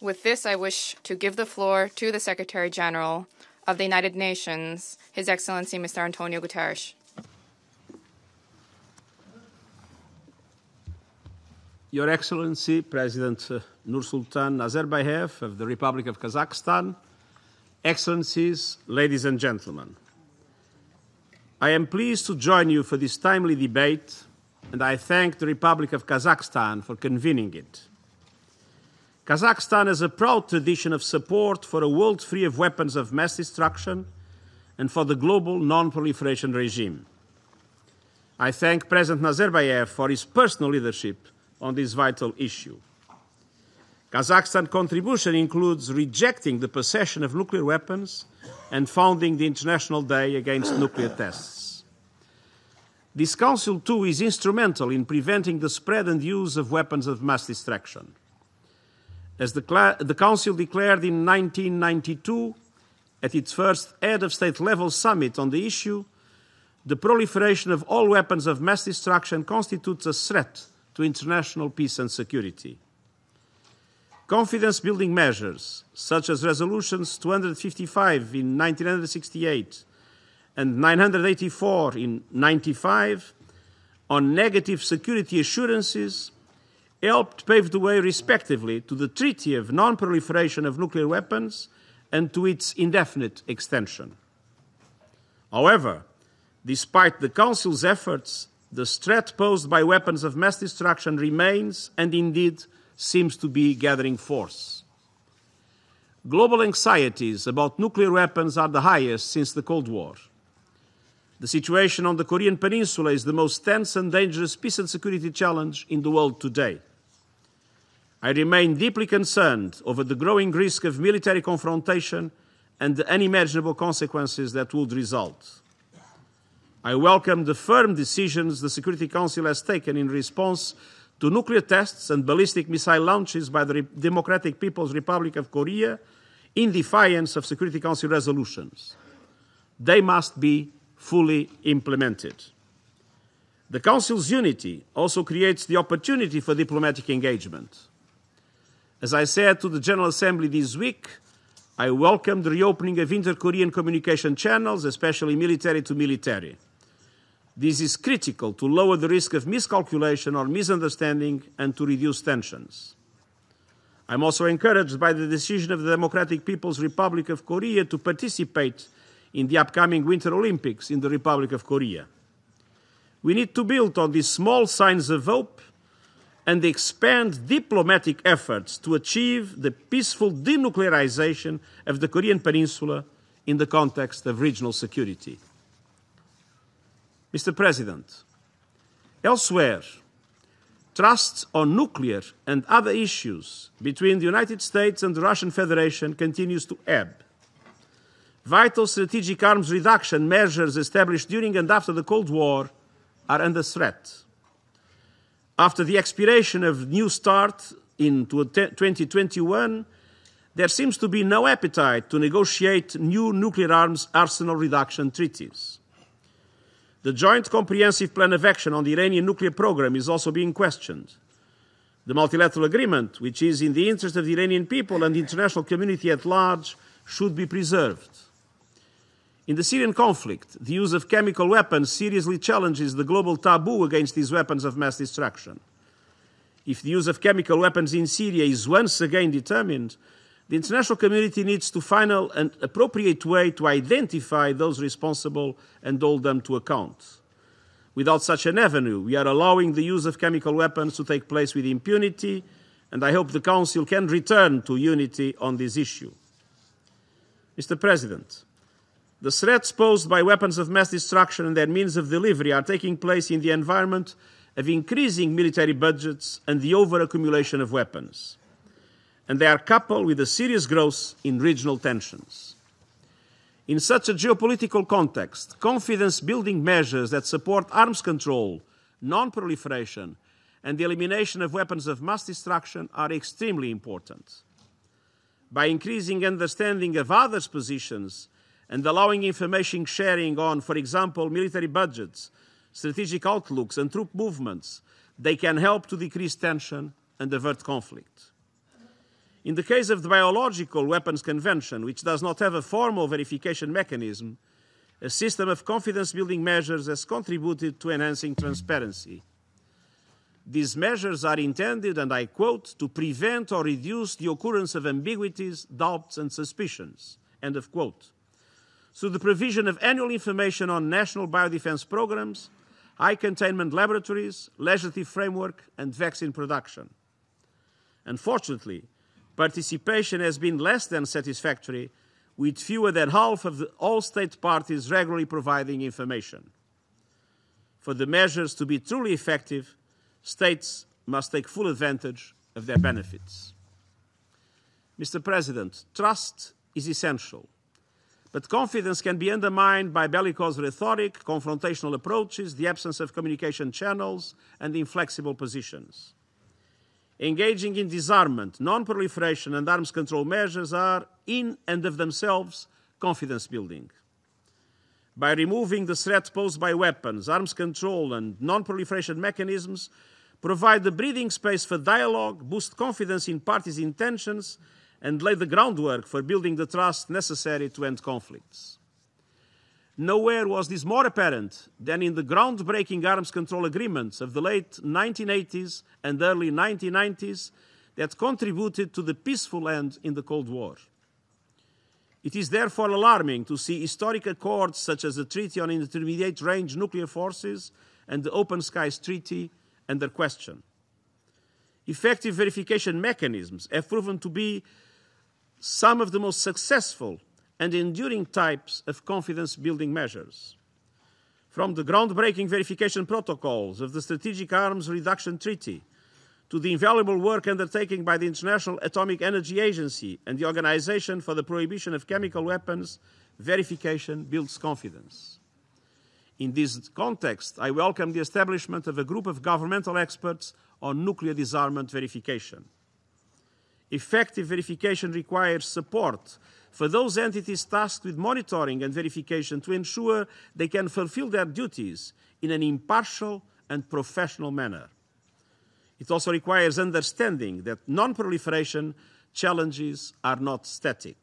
With this, I wish to give the floor to the Secretary General of the United Nations, His Excellency Mr. Antonio Guterres. Your Excellency, President Nursultan Nazarbayev of the Republic of Kazakhstan, Excellencies, ladies and gentlemen, I am pleased to join you for this timely debate, and I thank the Republic of Kazakhstan for convening it. Kazakhstan has a proud tradition of support for a world free of weapons of mass destruction and for the global non-proliferation regime. I thank President Nazarbayev for his personal leadership on this vital issue. Kazakhstan's contribution includes rejecting the possession of nuclear weapons and founding the International Day Against Nuclear Tests. This Council, too, is instrumental in preventing the spread and use of weapons of mass destruction. As the Council declared in 1992 at its first Head of State level summit on the issue, the proliferation of all weapons of mass destruction constitutes a threat to international peace and security. Confidence-building measures, such as Resolutions 255 in 1968 and 984 in 1995, on negative security assurances, helped pave the way, respectively, to the Treaty of Non-proliferation of Nuclear Weapons and to its indefinite extension. However, despite the Council's efforts, the threat posed by weapons of mass destruction remains and indeed seems to be gathering force. Global anxieties about nuclear weapons are the highest since the Cold War. The situation on the Korean Peninsula is the most tense and dangerous peace and security challenge in the world today. I remain deeply concerned over the growing risk of military confrontation and the unimaginable consequences that would result. I welcome the firm decisions the Security Council has taken in response to nuclear tests and ballistic missile launches by the Democratic People's Republic of Korea in defiance of Security Council resolutions. They must be fully implemented. The Council's unity also creates the opportunity for diplomatic engagement. As I said to the General Assembly this week, I welcome the reopening of inter-Korean communication channels, especially military to military. This is critical to lower the risk of miscalculation or misunderstanding and to reduce tensions. I'm also encouraged by the decision of the Democratic People's Republic of Korea to participate in the upcoming Winter Olympics in the Republic of Korea. We need to build on these small signs of hope and expand diplomatic efforts to achieve the peaceful denuclearization of the Korean Peninsula in the context of regional security. Mr. President, elsewhere, trust on nuclear and other issues between the United States and the Russian Federation continues to ebb. Vital strategic arms reduction measures established during and after the Cold War are under threat. After the expiration of New START in 2021, there seems to be no appetite to negotiate new nuclear arms arsenal reduction treaties. The Joint Comprehensive Plan of Action on the Iranian nuclear program is also being questioned. The multilateral agreement, which is in the interest of the Iranian people and the international community at large, should be preserved. In the Syrian conflict, the use of chemical weapons seriously challenges the global taboo against these weapons of mass destruction. If the use of chemical weapons in Syria is once again determined, the international community needs to find an appropriate way to identify those responsible and hold them to account. Without such an avenue, we are allowing the use of chemical weapons to take place with impunity, and I hope the Council can return to unity on this issue. Mr. President, the threats posed by weapons of mass destruction and their means of delivery are taking place in the environment of increasing military budgets and the over-accumulation of weapons. And they are coupled with a serious growth in regional tensions. In such a geopolitical context, confidence-building measures that support arms control, non-proliferation, and the elimination of weapons of mass destruction are extremely important. By increasing understanding of others' positions and allowing information sharing on, for example, military budgets, strategic outlooks, and troop movements, they can help to decrease tension and avert conflict. In the case of the Biological Weapons Convention, which does not have a formal verification mechanism, a system of confidence-building measures has contributed to enhancing transparency. These measures are intended, and I quote, to prevent or reduce the occurrence of ambiguities, doubts, and suspicions, end of quote. Through the provision of annual information on national biodefense programs, high containment laboratories, legislative framework, and vaccine production. Unfortunately, participation has been less than satisfactory, with fewer than half of all state parties regularly providing information. For the measures to be truly effective, states must take full advantage of their benefits. Mr. President, trust is essential, but confidence can be undermined by bellicose rhetoric, confrontational approaches, the absence of communication channels, and inflexible positions. Engaging in disarmament, non-proliferation, and arms control measures are, in and of themselves, confidence-building. By removing the threat posed by weapons, arms control, and non-proliferation mechanisms, provide the breathing space for dialogue, boost confidence in parties' intentions, and lay the groundwork for building the trust necessary to end conflicts. Nowhere was this more apparent than in the groundbreaking arms control agreements of the late 1980s and early 1990s that contributed to the peaceful end in the Cold War. It is therefore alarming to see historic accords such as the Treaty on Intermediate-Range Nuclear Forces and the Open Skies Treaty under question. Effective verification mechanisms have proven to be some of the most successful and enduring types of confidence-building measures. From the groundbreaking verification protocols of the Strategic Arms Reduction Treaty to the invaluable work undertaken by the International Atomic Energy Agency and the Organization for the Prohibition of Chemical Weapons, verification builds confidence. In this context, I welcome the establishment of a group of governmental experts on nuclear disarmament verification. Effective verification requires support for those entities tasked with monitoring and verification to ensure they can fulfill their duties in an impartial and professional manner. It also requires understanding that non-proliferation challenges are not static.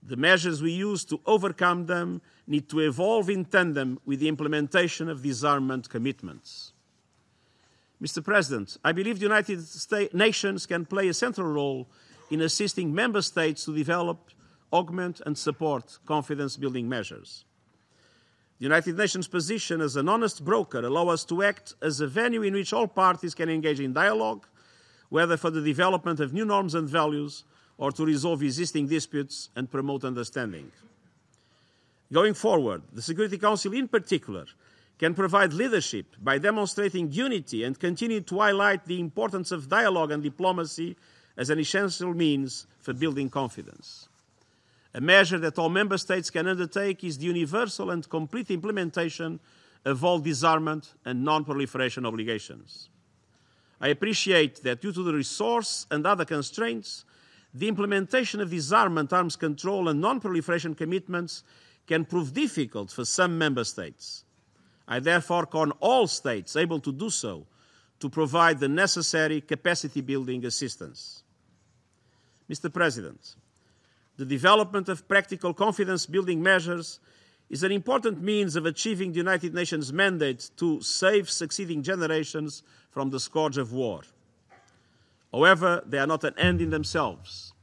The measures we use to overcome them need to evolve in tandem with the implementation of disarmament commitments. Mr. President, I believe the United Nations can play a central role in assisting member states to develop, augment, and support confidence-building measures. The United Nations position as an honest broker allows us to act as a venue in which all parties can engage in dialogue, whether for the development of new norms and values or to resolve existing disputes and promote understanding. Going forward, the Security Council in particular can provide leadership by demonstrating unity and continue to highlight the importance of dialogue and diplomacy as an essential means for building confidence. A measure that all member states can undertake is the universal and complete implementation of all disarmament and non-proliferation obligations. I appreciate that due to the resource and other constraints, the implementation of disarmament, arms control, and non-proliferation commitments can prove difficult for some member states. I therefore call on all states able to do so to provide the necessary capacity-building assistance. Mr. President, the development of practical confidence-building measures is an important means of achieving the United Nations mandate to save succeeding generations from the scourge of war. However, they are not an end in themselves.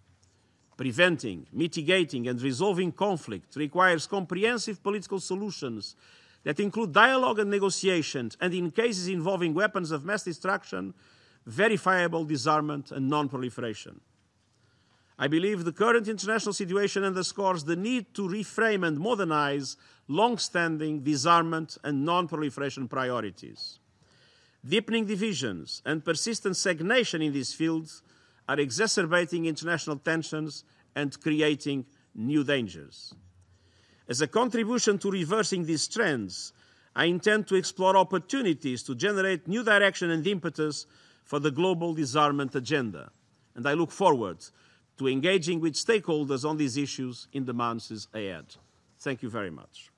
Preventing, mitigating, and resolving conflict requires comprehensive political solutions that include dialogue and negotiations, and in cases involving weapons of mass destruction, verifiable disarmament and non-proliferation. I believe the current international situation underscores the need to reframe and modernize long-standing disarmament and non-proliferation priorities. Deepening divisions and persistent stagnation in these fields are exacerbating international tensions and creating new dangers. As a contribution to reversing these trends, I intend to explore opportunities to generate new direction and impetus for the global disarmament agenda, and I look forward to engaging with stakeholders on these issues in the months ahead. Thank you very much.